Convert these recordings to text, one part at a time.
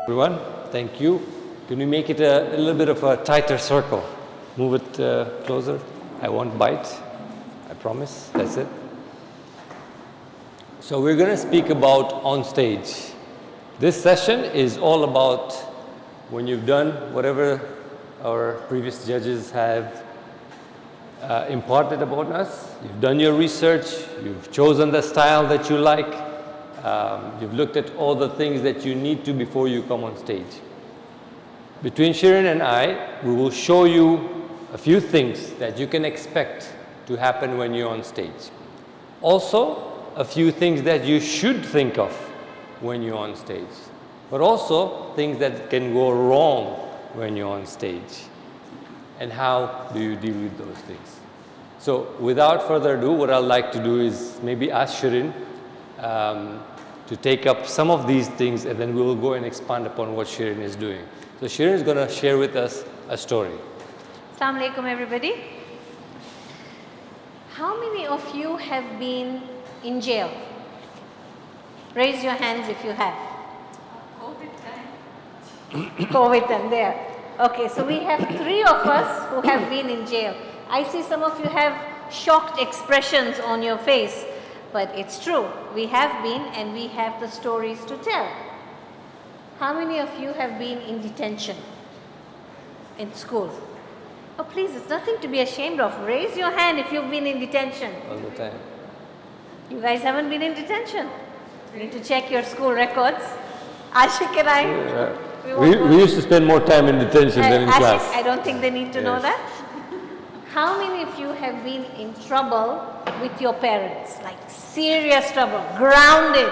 Everyone, thank you. Can we make it a little bit of a tighter circle? Move it closer. I won't bite. I promise. That's it. So we're going to speak about on stage. This session is all about when you've done whatever our previous judges have imparted upon us. You've done your research. You've chosen the style that you like. You've looked at all the things that you need to before you come on stage. Between Shirin and I, we will show you a few things that you can expect to happen when you're on stage. Also, a few things that you should think of when you're on stage, but also things that can go wrong when you're on stage. And how do you deal with those things? So without further ado, what I'd like to do is maybe ask Shirin to take up some of these things, and then we will go and expand upon what Shirin is doing. So Shirin is going to share with us a story. Assalamu alaikum, everybody. How many of you have been in jail? Raise your hands if you have. COVID time, there. Okay, so we have 3 of us who have been in jail. I see some of you have shocked expressions on your face. But it's true, we have been and we have the stories to tell. How many of you have been in detention in school? Oh please, it's nothing to be ashamed of. Raise your hand if you've been in detention. All the time. You guys haven't been in detention? You need to check your school records. Aashiq and I, we used to spend more time in detention than in Aashiq, class. I don't think they need to know that. How many of you have been in trouble with your parents? Like serious trouble, grounded?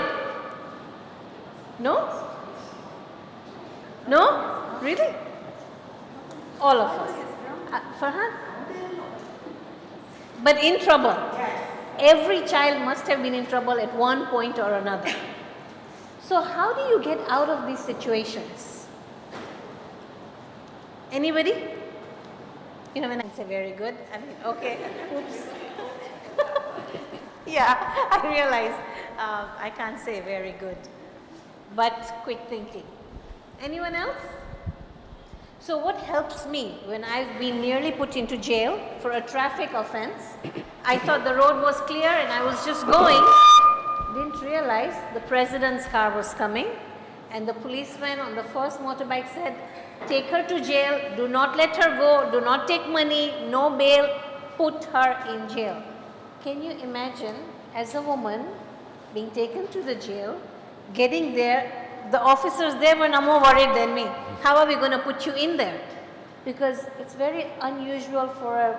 No? No? Really? All of us. Farhan? But in trouble. Every child must have been in trouble at one point or another. So how do you get out of these situations? Anybody? You know, when I say very good, I mean, okay, oops. Yeah, I realize I can't say very good, but quick thinking. Anyone else? So what helps me when I've been nearly put into jail for a traffic offense? I thought the road was clear and I was just going. Didn't realize the president's car was coming, and the policeman on the first motorbike said, "Take her to jail, do not let her go, do not take money, no bail, put her in jail." Can you imagine, as a woman, being taken to the jail, getting there, the officers there were no more worried than me. How are we going to put you in there? Because it's very unusual for an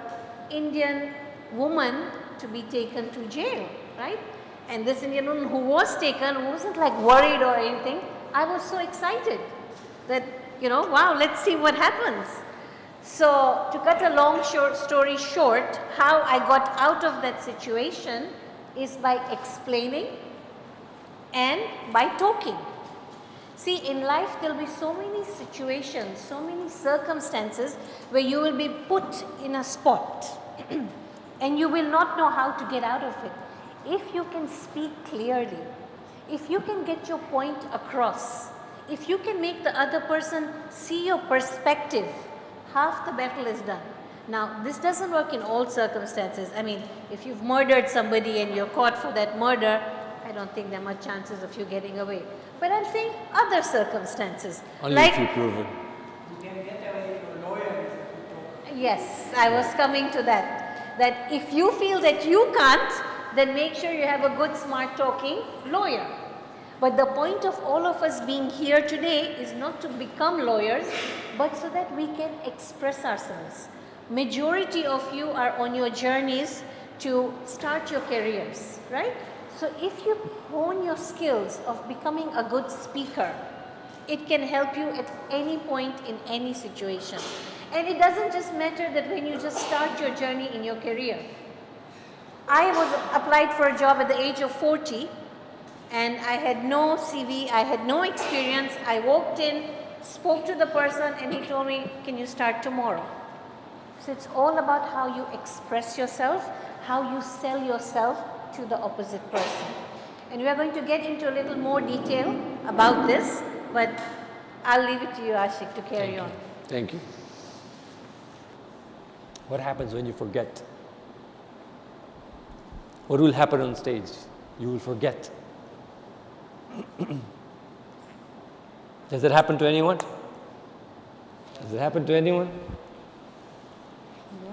Indian woman to be taken to jail, right? And this Indian woman who was taken wasn't like worried or anything. I was so excited that, you know, wow, let's see what happens. So to cut a long story short, how I got out of that situation is by explaining and by talking. See, in life there'll be so many situations, so many circumstances where you will be put in a spot and you will not know how to get out of it. If you can speak clearly, if you can get your point across, if you can make the other person see your perspective, half the battle is done. Now, this doesn't work in all circumstances. I mean, if you've murdered somebody and you're caught for that murder, I don't think there are much chances of you getting away. But I'm saying other circumstances. Only like, if you prove it. You can get away from a lawyer. Yes, I was coming to that. That if you feel that you can't, then make sure you have a good, smart talking lawyer. But the point of all of us being here today is not to become lawyers, but so that we can express ourselves. Majority of you are on your journeys to start your careers, right? So if you hone your skills of becoming a good speaker, it can help you at any point in any situation. And it doesn't just matter that when you just start your journey in your career. I was applied for a job at the age of 40 and I had no CV, I had no experience. I walked in, spoke to the person and he told me, "Can you start tomorrow?" So it's all about how you express yourself, how you sell yourself to the opposite person. And we are going to get into a little more detail about this, but I'll leave it to you, Aashiq, to carry on. Thank you. What happens when you forget? What will happen on stage? You will forget. Does it happen to anyone? Does it happen to anyone? Yeah.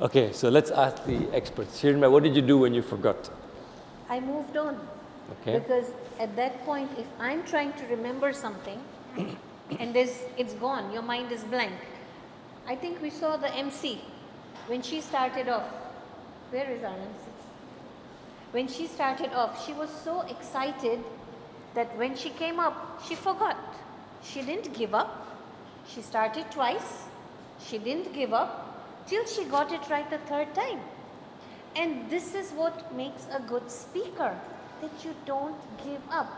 Okay, so let's ask the experts. Shirin, what did you do when you forgot? I moved on. Okay. Because at that point, if I'm trying to remember something and it's gone, your mind is blank. I think we saw the MC when she started off. Where is our MC? When she started off, she was so excited that when she came up, she forgot. She didn't give up. She started twice. She didn't give up till she got it right the third time. And this is what makes a good speaker, that you don't give up.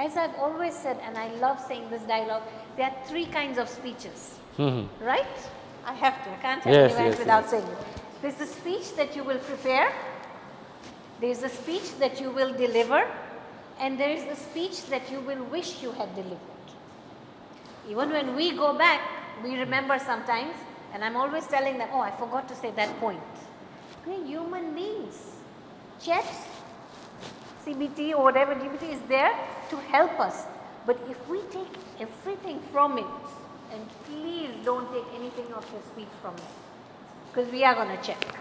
As I've always said, and I love saying this dialogue, there are three kinds of speeches, right? I have to, I can't have an event without saying it. There's the speech that you will prepare, there's the speech that you will deliver, and there is the speech that you will wish you had delivered. Even when we go back, we remember sometimes, and I'm always telling them, oh, I forgot to say that point. We're human beings. Chat, CBT or whatever GPT is there to help us. But if we take everything from it, and please don't take anything of your speech from it, because we are going to check,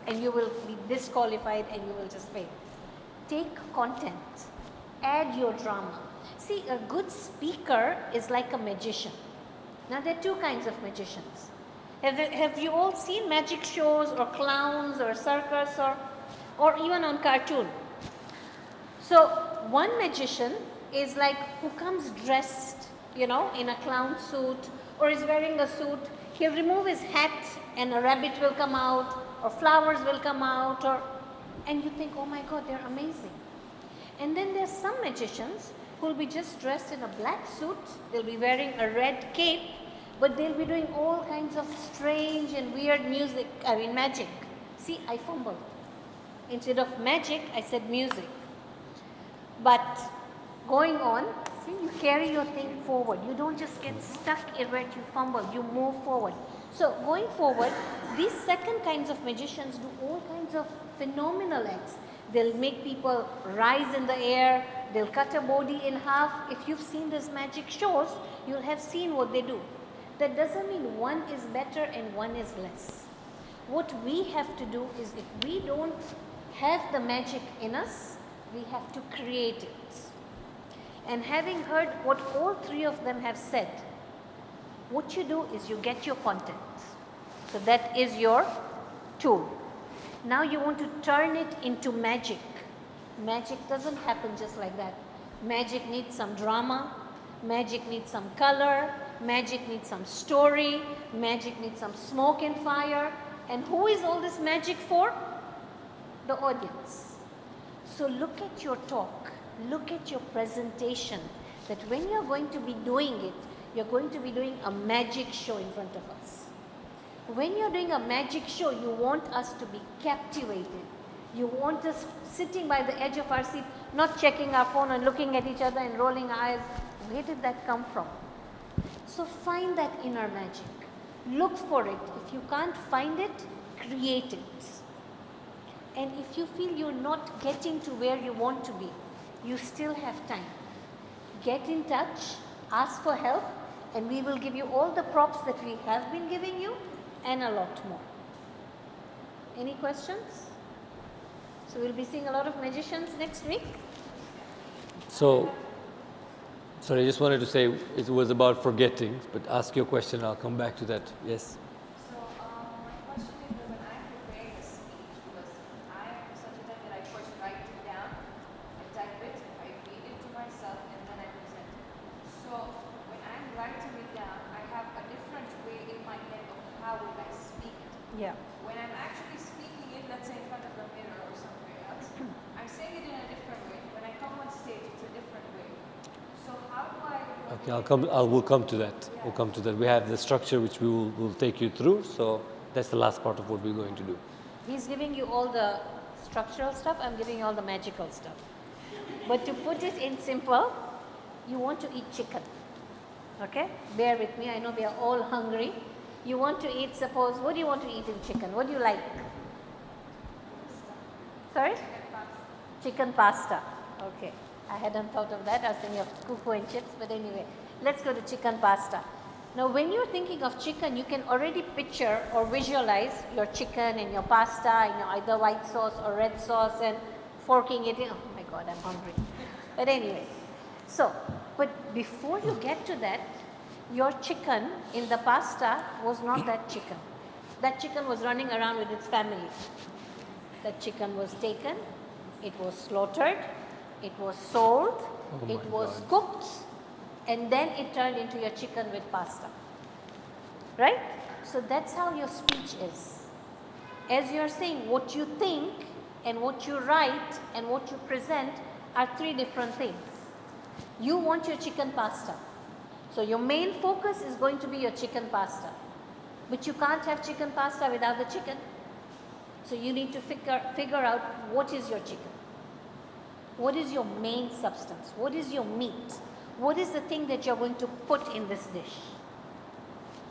and you will be disqualified and you will just fail. Take content, add your drama. See, a good speaker is like a magician. Now, there are two kinds of magicians. Have you all seen magic shows or clowns or circus or even on cartoon? So one magician is like who comes dressed, you know, in a clown suit or is wearing a suit. He'll remove his hat and a rabbit will come out or flowers will come out and you think, oh my God, they're amazing. And then there's some magicians who'll be just dressed in a black suit. They'll be wearing a red cape. But they'll be doing all kinds of strange and weird magic. See, I fumbled. Instead of magic, I said music. But going on, see, you carry your thing forward. You don't just get stuck in where you fumble. You move forward. So going forward, these second kinds of magicians do all kinds of phenomenal acts. They'll make people rise in the air. They'll cut a body in half. If you've seen these magic shows, you'll have seen what they do. That doesn't mean one is better and one is less. What we have to do is if we don't have the magic in us, we have to create it. And having heard what all three of them have said, what you do is you get your content. So that is your tool. Now you want to turn it into magic. Magic doesn't happen just like that. Magic needs some drama. Magic needs some color. Magic needs some story. Magic needs some smoke and fire. And who is all this magic for? The audience. So look at your talk. Look at your presentation. That when you're going to be doing it, you're going to be doing a magic show in front of us. When you're doing a magic show, you want us to be captivated. You want us sitting by the edge of our seat, not checking our phone and looking at each other and rolling our eyes. Where did that come from? So find that inner magic. Look for it. If you can't find it, create it. And if you feel you're not getting to where you want to be, you still have time. Get in touch, ask for help, and we will give you all the props that we have been giving you and a lot more. Any questions? So we'll be seeing a lot of magicians next week. So, sorry, I just wanted to say it was about forgetting, but ask your question, I'll come back to that. Yes? So, my question is that when I'm preparing a speech, because I am such a type that I first write it down, I type it, I read it to myself, and then I present it. So, when I'm writing it down, I have a different way in my head of how will I speak it. Yeah. When I'm actually speaking it, let's say in front of the mirror or somewhere else, I'm saying it in a different way. When I come on stage, it's a different way. So how do I... Okay, we'll come to that. Yeah. We'll come to that. We have the structure which we'll take you through. So that's the last part of what we're going to do. He's giving you all the structural stuff. I'm giving you all the magical stuff. But to put it in simple, You want to eat chicken. Okay? Bear with me. I know we are all hungry. You want to eat, suppose, what do you want to eat in chicken? What do you like? Sorry? Chicken pasta. Okay. I hadn't thought of that. I was thinking of kuku and chips. But anyway, let's go to chicken pasta. Now, when you're thinking of chicken, you can already picture or visualize your chicken and your pasta in either white sauce or red sauce and forking it in. Oh my God, I'm hungry. But anyway, so, but before you get to that, your chicken in the pasta was not that chicken. That chicken was running around with its family. That chicken was taken, it was slaughtered, it was sold, it was cooked, and then it turned into your chicken with pasta. Right? So that's how your speech is. As you're saying, what you think and what you write and what you present are three different things. You want your chicken pasta. So your main focus is going to be your chicken pasta. But you can't have chicken pasta without the chicken. So you need to figure out what is your chicken. What is your main substance? What is your meat? What is the thing that you're going to put in this dish?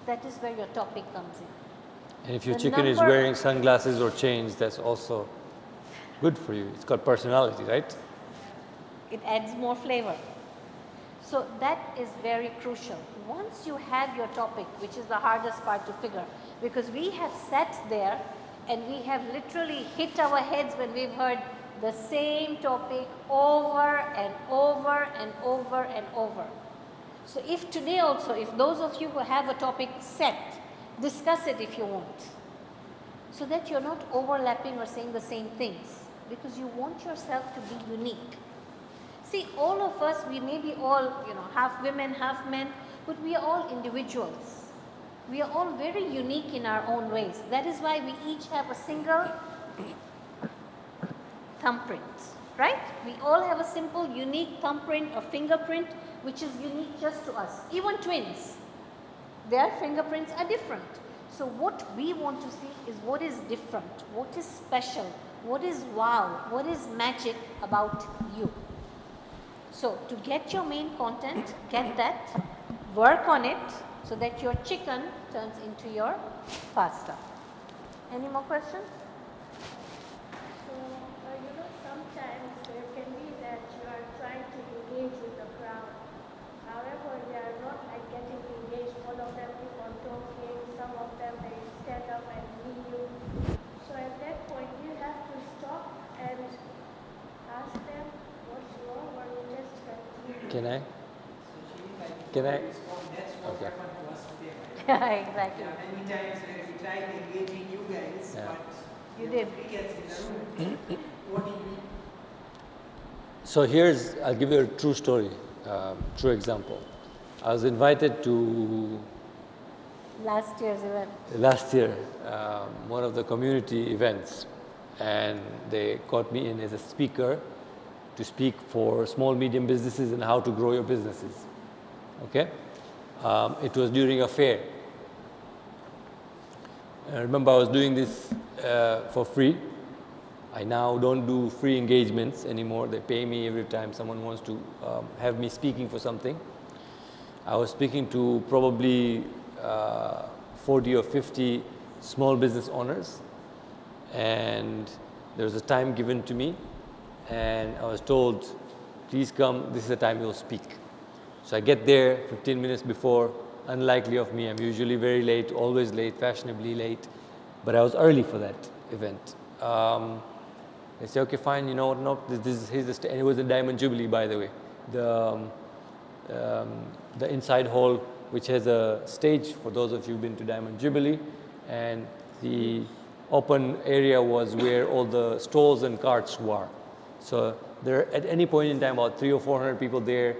That is where your topic comes in. And if your chicken is wearing sunglasses or chains, that's also good for you. It's got personality, right? It adds more flavor. So that is very crucial. Once you have your topic, which is the hardest part to figure, because we have sat there and we have literally hit our heads when we've heard the same topic over and over and over and over. So if today also, if those of you who have a topic set, discuss it if you want, so that you're not overlapping or saying the same things, because you want yourself to be unique. See, all of us, we may be all, half women, half men, but we are all individuals. We are all very unique in our own ways. That is why we each have a single thumbprint, right? We all have a simple, unique thumbprint or fingerprint, which is unique just to us. Even twins, their fingerprints are different. So what we want to see is what is different, what is special, what is wow, what is magic about you. So to get your main content, get that, work on it so that your chicken turns into your pasta. Any more questions? So, sometimes there can be that you are trying to engage with the crowd. However, they are not getting engaged. All of them keep on talking. Some of them, they stand up and leave you. So at that point, you have to stop and ask them what's wrong, or you just continue. Can I? So Can I? That's what Okay. happened to us today. Exactly. Yeah, many times we tried engaging you guys, Yeah. but You there did. were crickets in the room. What do you mean? So I'll give you a true story, true example. I was invited to Last year's event. last year, one of the community events, and they got me in as a speaker to speak for small, medium businesses and how to grow your businesses. Okay? It was during a fair. And I remember I was doing this for free. I now don't do free engagements anymore. They pay me every time someone wants to have me speaking for something. I was speaking to probably 40 or 50 small business owners, and there was a time given to me, and I was told, please come, this is the time you'll speak. So I get there 15 minutes before. Unlikely of me, I'm usually very late, always late, fashionably late, but I was early for that event. They say, okay, fine, you know what, no, here's the and it was a Diamond Jubilee, by the way. The inside hall, which has a stage for those of you who've been to Diamond Jubilee, and the open area was where all the stalls and carts were. So there, at any point in time, about 300 or 400 people there,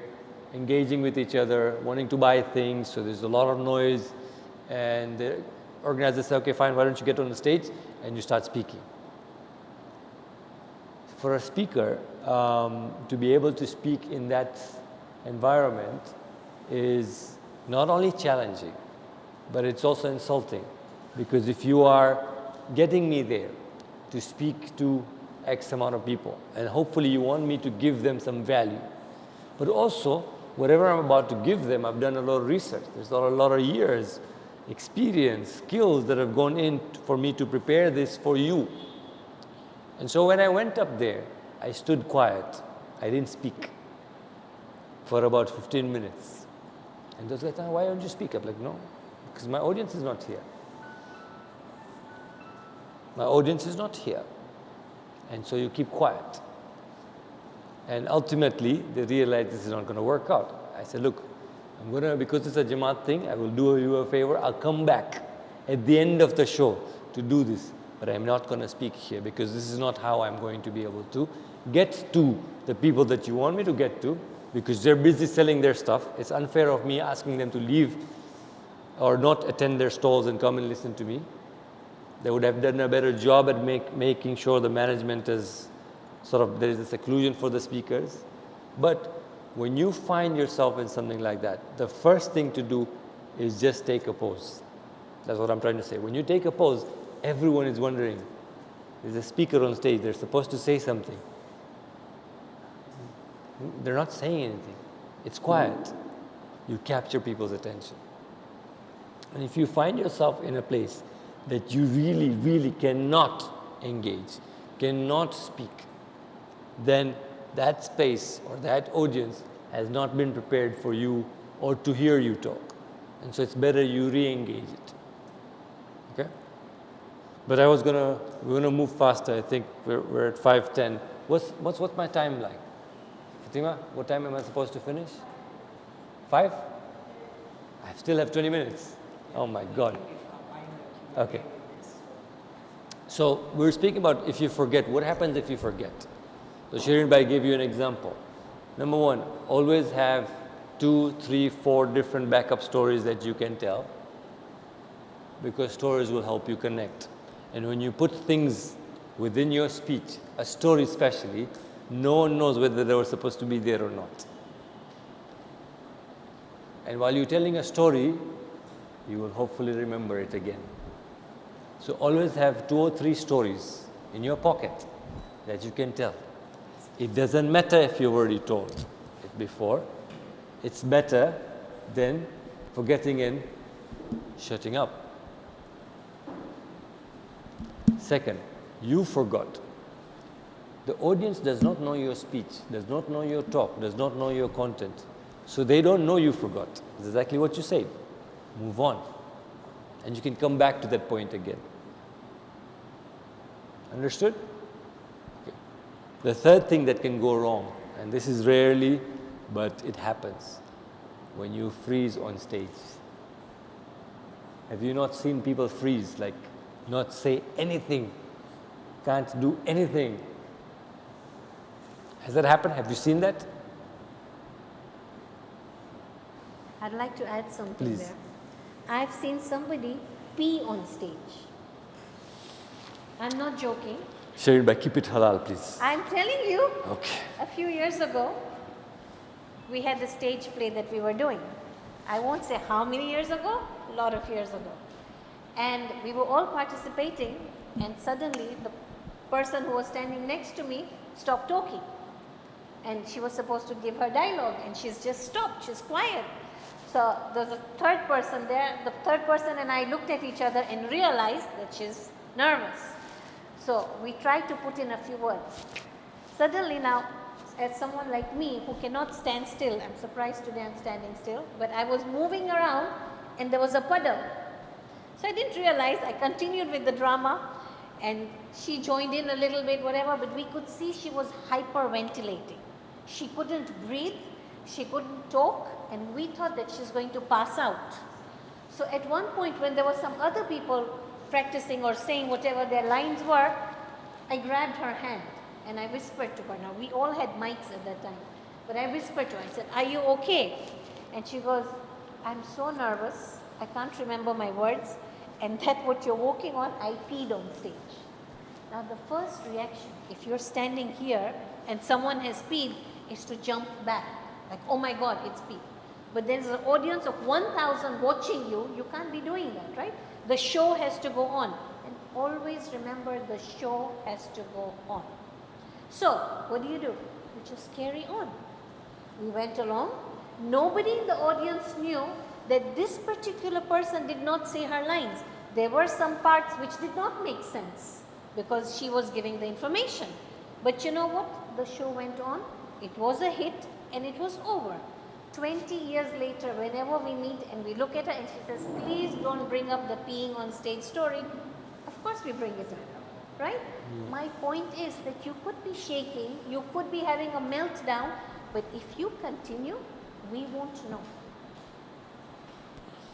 engaging with each other, wanting to buy things. So there's a lot of noise, and the organizers say, okay, fine, why don't you get on the stage and you start speaking. For a speaker, to be able to speak in that environment is not only challenging, but it's also insulting, because if you are getting me there to speak to X amount of people, and hopefully you want me to give them some value, but also whatever I'm about to give them, I've done a lot of research. There's a lot of years, experience, skills that have gone in for me to prepare this for you. And so when I went up there, I stood quiet. I didn't speak for about 15 minutes. And those guys, why don't you speak? I'm like, no, because my audience is not here. My audience is not here. And so you keep quiet. And ultimately, they realized this is not going to work out. I said, look, I'm going to, because it's a Jamaat thing, I will do you a favor. I'll come back at the end of the show to do this. But I'm not going to speak here because this is not how I'm going to be able to get to the people that you want me to get to, because they're busy selling their stuff. It's unfair of me asking them to leave or not attend their stalls and come and listen to me. They would have done a better job at making sure the management is there is a seclusion for the speakers. But when you find yourself in something like that, the first thing to do is just take a pose. That's what I'm trying to say. When you take a pose, everyone is wondering, there's a speaker on stage, they're supposed to say something. They're not saying anything. It's quiet. You capture people's attention. And if you find yourself in a place that you really, really cannot engage, cannot speak, then that space or that audience has not been prepared for you or to hear you talk. And so it's better you re-engage it. Okay? But we're gonna move faster. I think we're at 5:10. What's my time like? Fatima, what time am I supposed to finish? 5? I still have 20 minutes. Oh my God. Okay. So we're speaking about if you forget. What happens if you forget? So Shirin Bhai gave you an example. Number one, always have 2, 3, 4 different backup stories that you can tell, because stories will help you connect. And when you put things within your speech, a story especially, no one knows whether they were supposed to be there or not. And while you're telling a story, you will hopefully remember it again. So always have 2 or 3 stories in your pocket that you can tell. It doesn't matter if you've already told it before. It's better than forgetting and shutting up. Second, you forgot. The audience does not know your speech, does not know your talk, does not know your content. So they don't know you forgot. It's exactly what you said. Move on. And you can come back to that point again. Understood? Okay. The third thing that can go wrong, and this is rarely, but it happens, when you freeze on stage. Have you not seen people freeze, like not say anything, can't do anything? Has that happened? Have you seen that? I'd like to add something Please. there. I've seen somebody pee on stage. I'm not joking. Shirin Bhai, keep it halal, please. I'm telling you, Okay. a few years ago, we had a stage play that we were doing. I won't say how many years ago, a lot of years ago. And we were all participating, and suddenly the person who was standing next to me stopped talking. And she was supposed to give her dialogue, and she's just stopped, she's quiet. So there's a third person there. The third person and I looked at each other and realized that she's nervous. So we tried to put in a few words. Suddenly now, as someone like me who cannot stand still, I'm surprised today I'm standing still, but I was moving around and there was a puddle. So I didn't realize, I continued with the drama and she joined in a little bit, whatever, but we could see she was hyperventilating. She couldn't breathe, she couldn't talk, and we thought that she's going to pass out. So at one point when there were some other people practicing or saying whatever their lines were, I grabbed her hand and I whispered to her. Now we all had mics at that time, but I whispered to her, I said, "Are you okay?" And she goes, "I'm so nervous, I can't remember my words, and that what you're walking on, I peed on stage." Now the first reaction, if you're standing here and someone has peed, is to jump back, like, "Oh my God, it's pee." But there's an audience of 1,000 watching you, you can't be doing that, right? The show has to go on. And always remember, the show has to go on. So, what do? You just carry on. We went along. Nobody in the audience knew that this particular person did not say her lines. There were some parts which did not make sense because she was giving the information. But you know what? The show went on. It was a hit and it was over. 20 years later, whenever we meet and we look at her and she says, please don't bring up the peeing on stage story, of course we bring it up, right? My point is that you could be shaking, you could be having a meltdown, but if you continue, we won't know.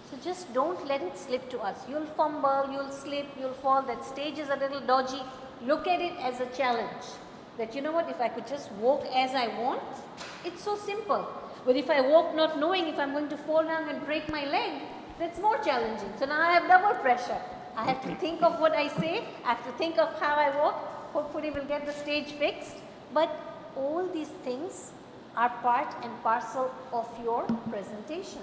So just don't let it slip to us. You'll fumble, you'll slip, you'll fall, that stage is a little dodgy. Look at it as a challenge. That you know what, if I could just walk as I want, it's so simple. But if I walk not knowing if I'm going to fall down and break my leg, that's more challenging. So now I have double pressure. I have to think of what I say, I have to think of how I walk. Hopefully we'll get the stage fixed. But all these things are part and parcel of your presentation.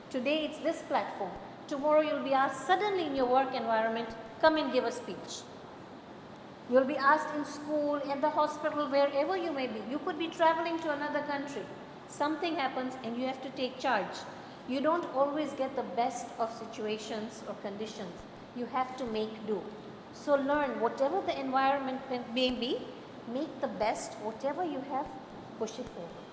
Today it's this platform. Tomorrow you'll be asked suddenly in your work environment, come and give a speech. You'll be asked in school, at the hospital, wherever you may be. You could be traveling to another country. Something happens and you have to take charge. You don't always get the best of situations or conditions. You have to make do. So learn whatever the environment may be, make the best, whatever you have, push it forward.